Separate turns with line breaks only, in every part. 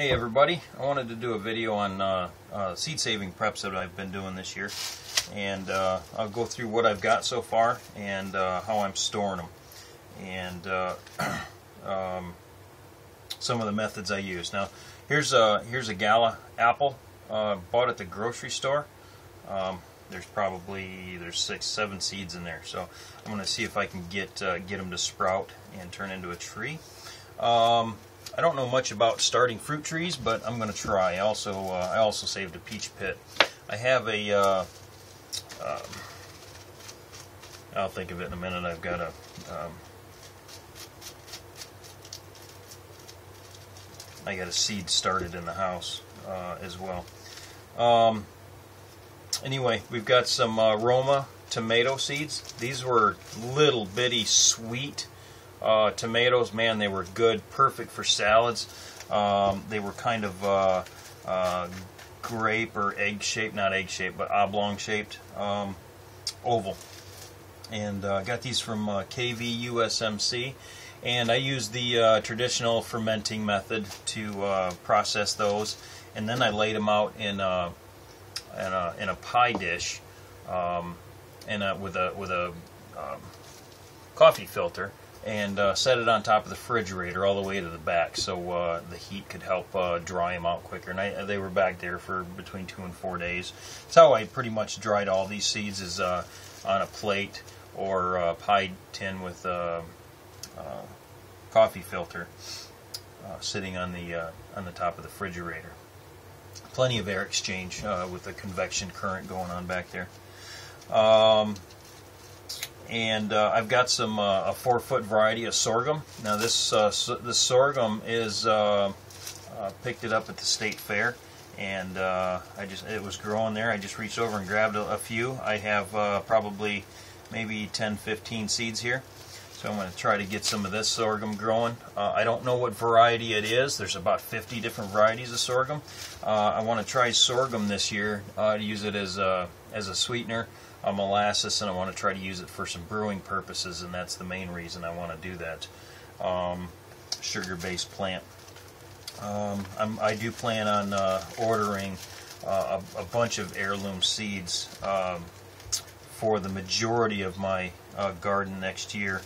Hey everybody, I wanted to do a video on seed saving preps that I've been doing this year, and I'll go through what I've got so far and how I'm storing them, and some of the methods I use. Now here's a Gala apple bought at the grocery store. There's 6-7 seeds in there, so I'm going to see if I can get them to sprout and turn into a tree. I don't know much about starting fruit trees, but I'm going to try. I also saved a peach pit. I have a I'll think of it in a minute. I've got a seed started in the house as well. Anyway, we've got some Roma tomato seeds. These were little bitty sweet tomatoes. Man, they were good, perfect for salads. They were kind of grape or egg shaped, not egg shaped, but oblong shaped, oval. And got these from KV USMC, and I used the traditional fermenting method to process those, and then I laid them out in a pie dish, with a coffee filter, and set it on top of the refrigerator all the way to the back, so the heat could help dry them out quicker. And they were back there for between 2 and 4 days. That's how I pretty much dried all these seeds, is on a plate or a pie tin with a coffee filter sitting on the top of the refrigerator. Plenty of air exchange with the convection current going on back there. And I've got some a 4-foot variety of sorghum. Now this sorghum is picked it up at the state fair, and it was growing there. I just reached over and grabbed a few. I have probably maybe 10-15 seeds here, so I'm going to try to get some of this sorghum growing. I don't know what variety it is. There's about 50 different varieties of sorghum. I want to try sorghum this year to use it as a sweetener, molasses, and I want to try to use it for some brewing purposes, and that's the main reason I want to do that. Sugar-based plant. I do plan on ordering a bunch of heirloom seeds for the majority of my garden next year,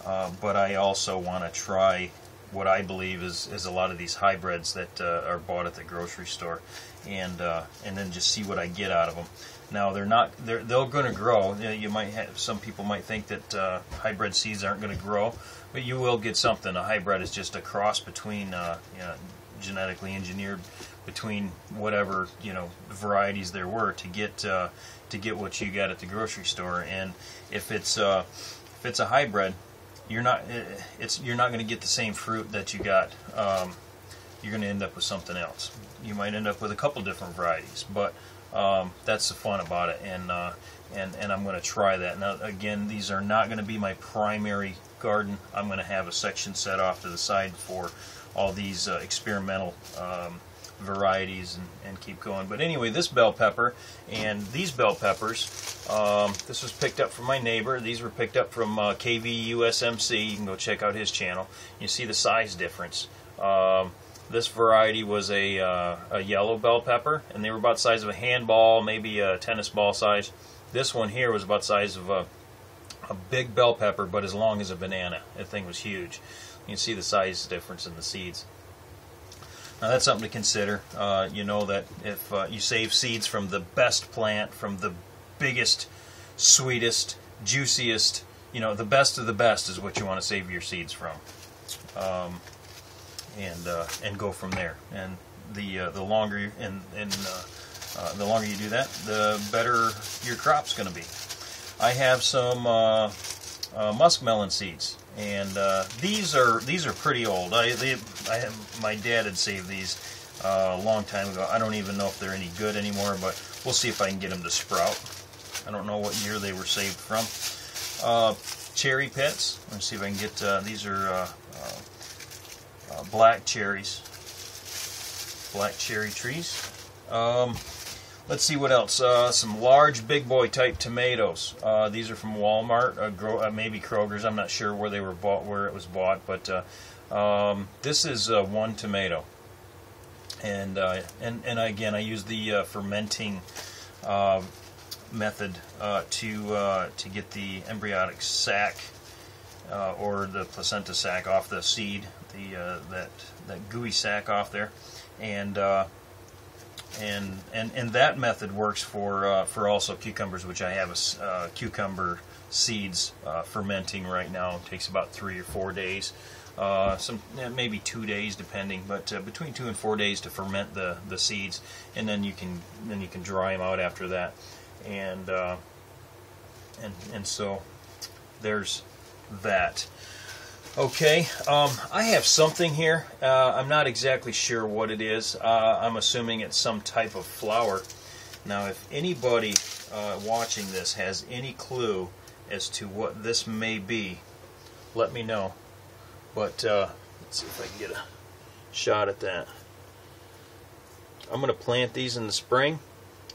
but I also want to try what I believe is a lot of these hybrids that are bought at the grocery store, and then just see what I get out of them. Now they're going to grow. You might have, some people might think that hybrid seeds aren't going to grow, but you will get something. A hybrid is just a cross between genetically engineered between whatever varieties there were to get what you got at the grocery store. And if it's a hybrid, you're not going to get the same fruit that you got. You're going to end up with something else. You might end up with a couple different varieties, but that's the fun about it, and I'm going to try that. Now, again, these are not going to be my primary garden. I'm going to have a section set off to the side for all these experimental varieties and keep going. But anyway, this bell pepper and these bell peppers, this was picked up from my neighbor. These were picked up from KV USMC. You can go check out his channel. You see the size difference. This variety was a yellow bell pepper, and they were about the size of a handball, maybe a tennis ball size. This one here was about the size of a big bell pepper, but as long as a banana. That thing was huge. You can see the size difference in the seeds. Now that's something to consider. You know that if you save seeds from the best plant, from the biggest, sweetest, juiciest, the best of the best is what you want to save your seeds from. And go from there. And the longer you do that, the better your crop's going to be. I have some muskmelon seeds, and these are pretty old. My dad had saved these a long time ago. I don't even know if they're any good anymore, but we'll see if I can get them to sprout. I don't know what year they were saved from. Cherry pits. Let's see if I can get these are black cherries, black cherry trees. Let's see what else. Some large big boy type tomatoes. These are from Walmart, maybe Kroger's. I'm not sure where they were bought, where it was bought, but this is one tomato. and again, I use the fermenting method to get the embryonic sac or the placenta sac off the seed, that gooey sac off there, and that method works for also cucumbers, which I have cucumber seeds fermenting right now. It takes about 3 or 4 days, maybe 2 days depending, but between 2 and 4 days to ferment the seeds, and then you can dry them out after that, and so there's that. Okay, I have something here. I'm not exactly sure what it is. I'm assuming it's some type of flower. Now, if anybody watching this has any clue as to what this may be, let me know. But let's see if I can get a shot at that. I'm going to plant these in the spring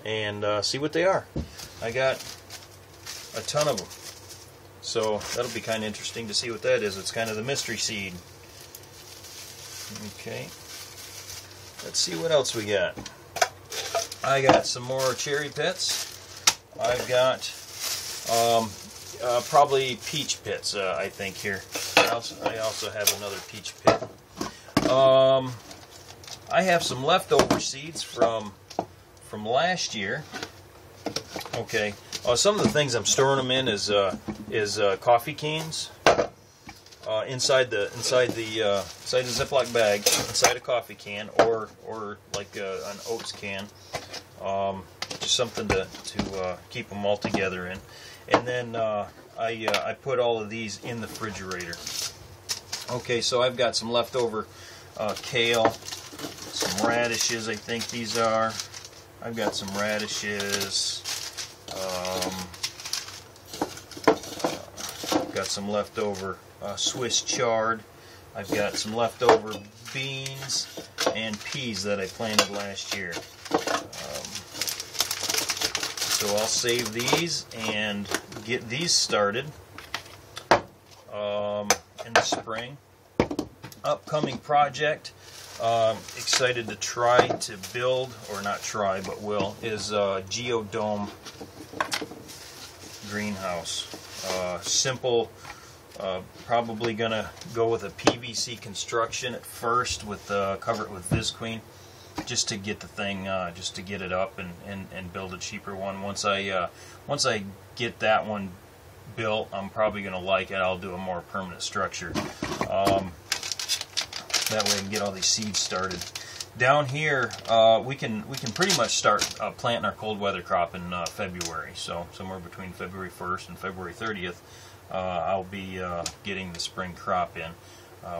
and see what they are. I got a ton of them. So that'll be kind of interesting to see what that is. It's kind of the mystery seed. Okay. Let's see what else we got. I got some more cherry pits. I've got probably peach pits, I think, here. I also have another peach pit. I have some leftover seeds from last year. Okay. Some of the things I'm storing them in is coffee cans inside the Ziploc bag, inside a coffee can, or like an oats can, just something to keep them all together in. And then I put all of these in the refrigerator. Okay, so I've got some leftover kale, some radishes. I think these are. I've got some radishes. I've got some leftover Swiss chard. I've got some leftover beans and peas that I planted last year. So I'll save these and get these started in the spring. Upcoming project, excited to try to build, or not try, but will, is a geodome greenhouse. Simple, probably going to go with a PVC construction at first, with cover it with Visqueen, just to get the thing, just to get it up and build a cheaper one. Once I get that one built, I'm probably going to like it. I'll do a more permanent structure. That way I can get all these seeds started. Down here, we can pretty much start planting our cold weather crop in February. So somewhere between February 1st and February 30th, I'll be getting the spring crop in,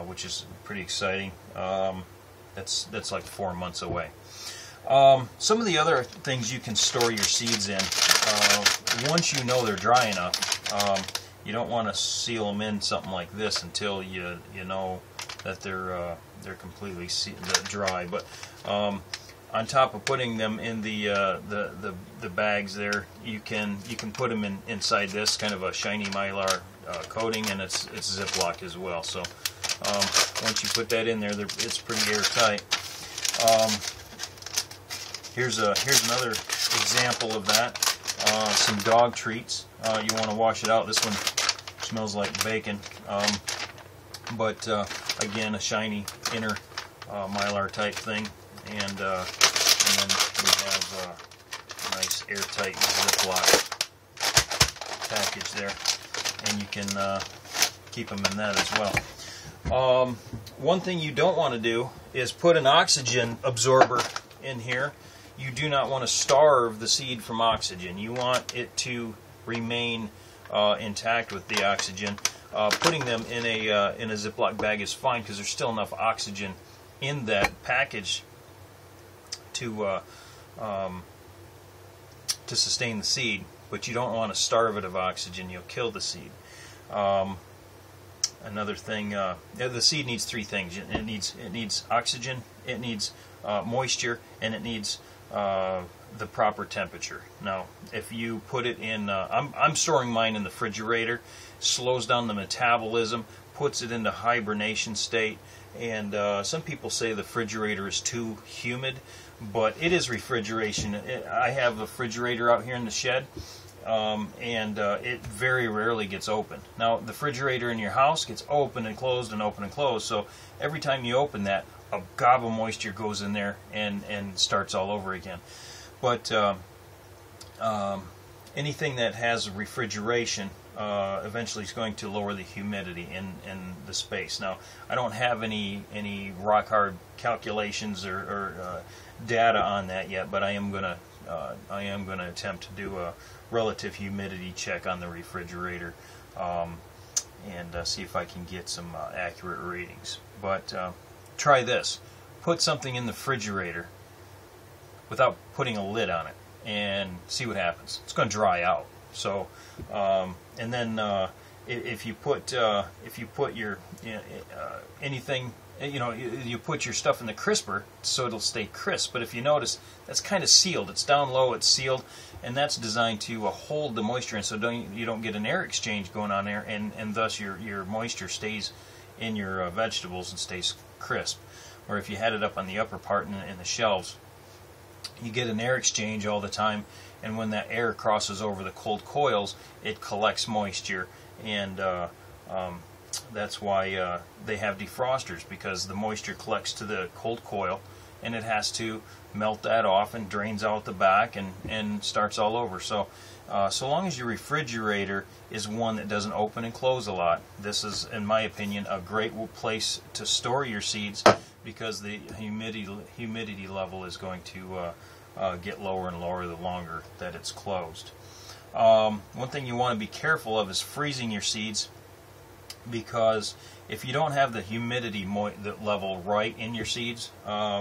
which is pretty exciting. That's like 4 months away. Some of the other things you can store your seeds in, once you know they're dry enough, you don't want to seal them in something like this until you know that they're completely dry. But on top of putting them in the bags there, you can put them inside this kind of a shiny Mylar coating, and it's Ziploc as well. So once you put that in there, it's pretty airtight. Here's another example of that. Some dog treats. You want to wash it out. This one smells like bacon. But again, a shiny inner Mylar type thing, and then we have a nice airtight Ziploc package there, and you can keep them in that as well. One thing you don't want to do is put an oxygen absorber in here. You do not want to starve the seed from oxygen. You want it to remain intact with the oxygen. Putting them in a Ziploc bag is fine, because there's still enough oxygen in that package to sustain the seed. But you don't want to starve it of oxygen. You'll kill the seed. Another thing, the seed needs 3 things. It needs oxygen, it needs moisture, and it needs the proper temperature. Now, if you put it in, I'm storing mine in the refrigerator, slows down the metabolism, puts it into hibernation state, And some people say the refrigerator is too humid, but it is refrigeration. I have a refrigerator out here in the shed, and it very rarely gets open. Now, the refrigerator in your house gets open and closed and open and closed, so every time you open that, a gob of moisture goes in there and starts all over again. But anything that has refrigeration eventually is going to lower the humidity in the space. Now, I don't have any rock hard calculations or data on that yet, but I am gonna attempt to do a relative humidity check on the refrigerator and see if I can get some accurate readings. But try this: put something in the refrigerator without putting a lid on it, and see what happens. It's going to dry out. So, and then if you put your anything, you put your stuff in the crisper, so it'll stay crisp. But if you notice, that's kind of sealed. It's down low, it's sealed, and that's designed to hold the moisture in, so you don't get an air exchange going on there, and thus your moisture stays in your vegetables and stays crisp. Or if you had it up on the upper part in the shelves, you get an air exchange all the time, and when that air crosses over the cold coils, it collects moisture, and that's why they have defrosters, because the moisture collects to the cold coil, and it has to melt that off and drains out the back and starts all over. So so long as your refrigerator is one that doesn't open and close a lot, this is, in my opinion, a great place to store your seeds, because the humidity level is going to get lower and lower the longer that it's closed. One thing you want to be careful of is freezing your seeds, because if you don't have the humidity level right in your seeds,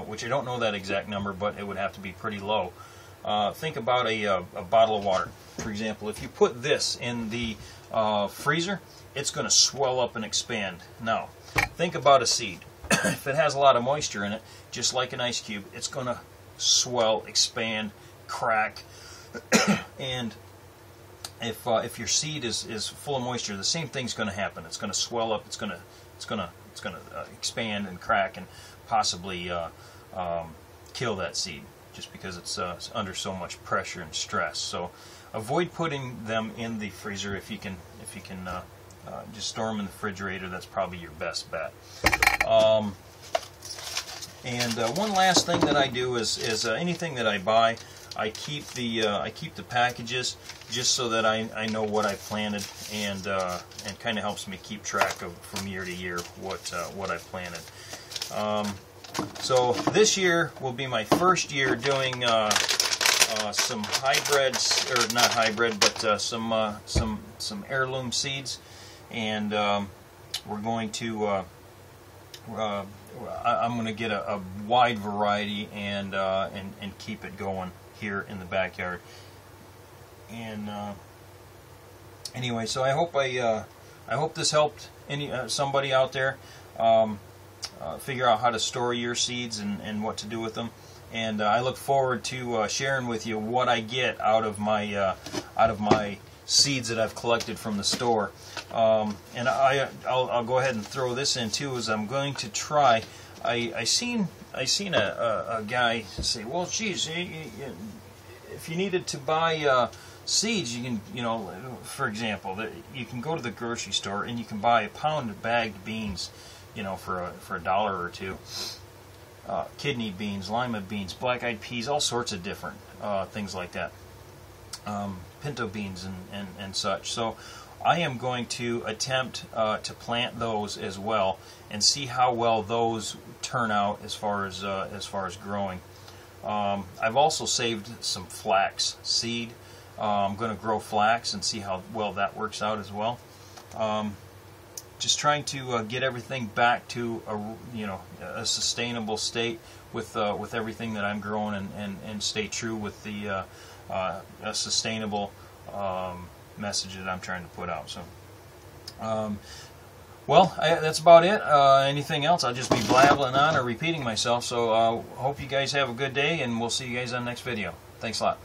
which I don't know that exact number, but it would have to be pretty low. Think about a bottle of water. For example, if you put this in the freezer, it's going to swell up and expand. Now, think about a seed. If it has a lot of moisture in it, just like an ice cube, it's going to swell, expand, crack, and if your seed is full of moisture, the same thing's going to happen. It's going to swell up. It's going to expand and crack, and possibly kill that seed, just because it's under so much pressure and stress. So avoid putting them in the freezer. If you can just store them in the refrigerator, that's probably your best bet. And one last thing that I do is anything that I buy, I keep the packages just so that I know what I planted, and kind of helps me keep track of from year to year what I planted. So this year will be my first year doing some hybrids, or not hybrid, but some heirloom seeds, and we're going to I'm going to get a wide variety and keep it going here in the backyard. And anyway, so I hope this helped somebody out there figure out how to store your seeds and what to do with them. And I look forward to sharing with you what I get out of my seeds that I've collected from the store. And I'll go ahead and throw this in too, as I'm going to try. I seen a guy say, well, geez, if you needed to buy seeds, you can, for example, you can go to the grocery store and you can buy a pound of bagged beans, for $1 or $2. Kidney beans, lima beans, black-eyed peas, all sorts of different things like that. Pinto beans and such. So I am going to attempt to plant those as well and see how well those turn out as far as growing. I've also saved some flax seed. I'm going to grow flax and see how well that works out as well. Just trying to get everything back to a sustainable state with everything that I'm growing, and stay true with the a sustainable message that I'm trying to put out. So, well, that's about it. Anything else, I'll just be blabbling on or repeating myself. So hope you guys have a good day, and we'll see you guys on the next video. Thanks a lot.